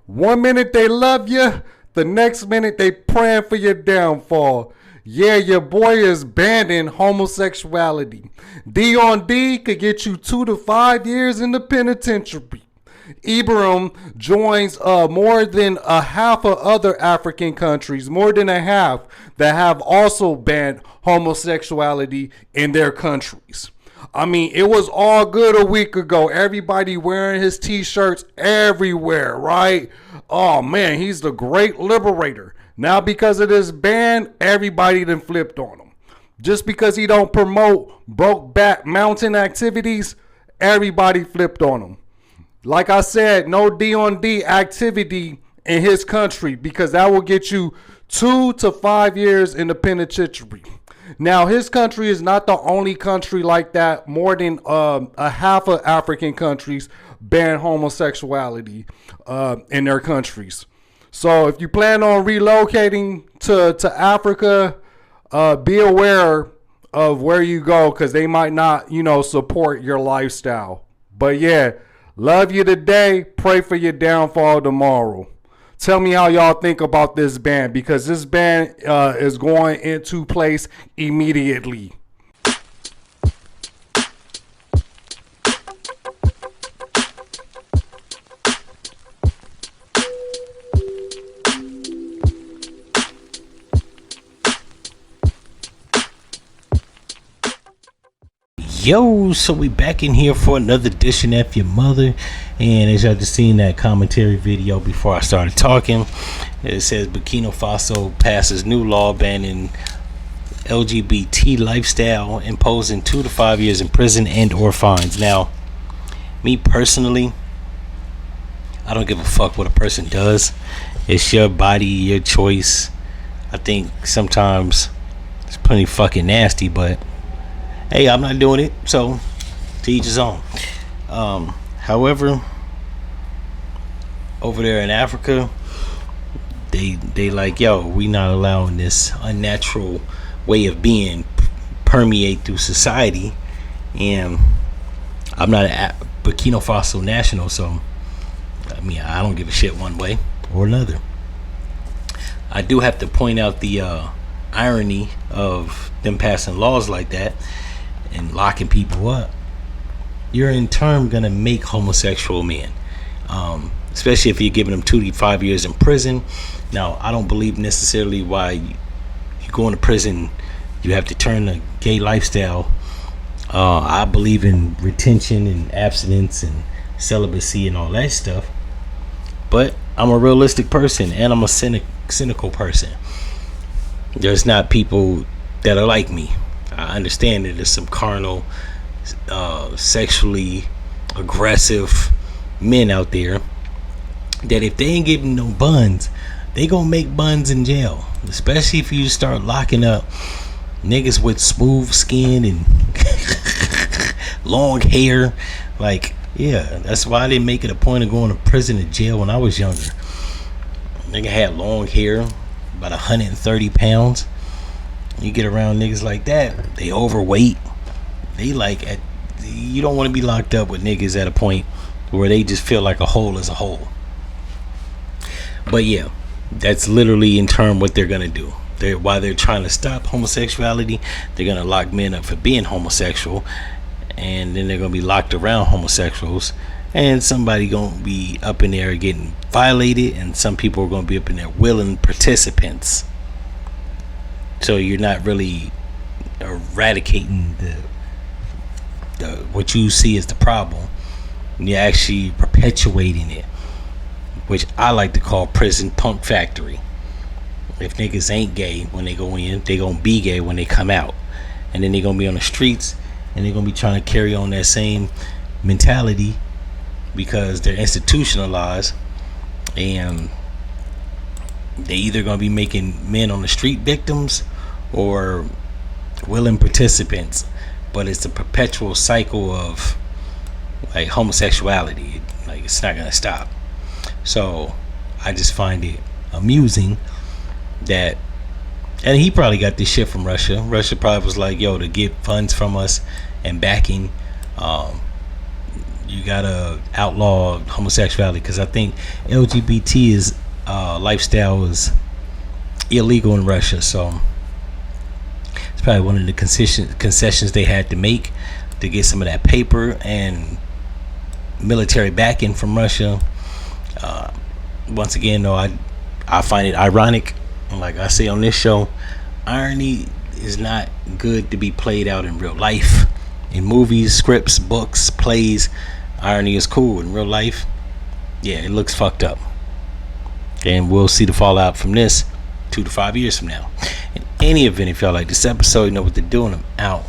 One minute they love you, the next minute they praying for your downfall. Yeah, your boy is banning homosexuality. D on D could get you 2 to 5 years in the penitentiary. Ibrahim joins more than a half of other African countries, more than a half, that have also banned homosexuality in their countries. I mean, it was all good a week ago. Everybody wearing his t-shirts everywhere, right? Oh man, he's the great liberator. Now because of this ban, everybody done flipped on him. Just because he don't promote Brokeback Mountain activities, everybody flipped on him. Like I said, no D on D activity in his country because that will get you 2 to 5 years in the penitentiary. Now, his country is not the only country like that. More than a half of African countries ban homosexuality in their countries. So if you plan on relocating to Africa, be aware of where you go because they might not, support your lifestyle. But yeah, love you today. Pray for your downfall tomorrow. Tell me how y'all think about this ban because this ban is going into place immediately. Yo, so we back in here for another edition of F-ya-Motha, and as y'all just seen that commentary video before I started talking, it says Burkino Faso passes new law banning LGBT lifestyle, imposing 2 to 5 years in prison and or fines. Now, me personally, I don't give a fuck what a person does. It's your body, your choice. I think sometimes it's pretty fucking nasty, but hey, I'm not doing it, so to each his own. However, over there in Africa, they like, yo, we not allowing this unnatural way of being permeate through society. And I'm not a Burkino Faso national, so I mean, I don't give a shit one way or another. I do have to point out the irony of them passing laws like that and locking people up. You're in turn gonna make homosexual men, especially if you're giving them 2 to 5 years in prison. Now, I don't believe necessarily why you go into prison you have to turn the gay lifestyle. I believe in retention and abstinence and celibacy and all that stuff, but I'm a realistic person and I'm a cynical person. There's not people that are like me. I understand that there's some carnal, sexually aggressive men out there that if they ain't giving no buns, they gonna make buns in jail. Especially if you start locking up niggas with smooth skin and long hair. Like, yeah, that's why I didn't make it a point of going to prison or jail when I was younger. Nigga had long hair, about 130 pounds. You get around niggas like that, they overweight. They you don't want to be locked up with niggas at a point where they just feel like a whole is a whole. But yeah, that's literally in turn what they're gonna do. While they're trying to stop homosexuality, they're gonna lock men up for being homosexual, and then they're gonna be locked around homosexuals, and somebody gonna be up in there getting violated, and some people are gonna be up in there willing participants. So you're not really eradicating the what you see as the problem. You're actually perpetuating it, which I like to call prison punk factory. If niggas ain't gay when they go in, they gonna be gay when they come out, and then they gonna be on the streets and they're gonna be trying to carry on that same mentality because they're institutionalized, and they either gonna be making men on the street victims or willing participants. But it's a perpetual cycle of like homosexuality. Like, it's not gonna stop. So I just find it amusing that, and he probably got this shit from Russia. Russia probably was like, yo, to get funds from us and backing, you gotta outlaw homosexuality, because I think LGBT is lifestyle is illegal in Russia. So it's probably one of the concessions they had to make to get some of that paper and military backing from Russia. Once again, though, I find it ironic, and like I say on this show, irony is not good to be played out in real life. In movies, scripts, books, plays, irony is cool. In real life, yeah, it looks fucked up. And we'll see the fallout from this 2 to 5 years from now. In any event, if y'all like this episode, you know what to do, and I'm out.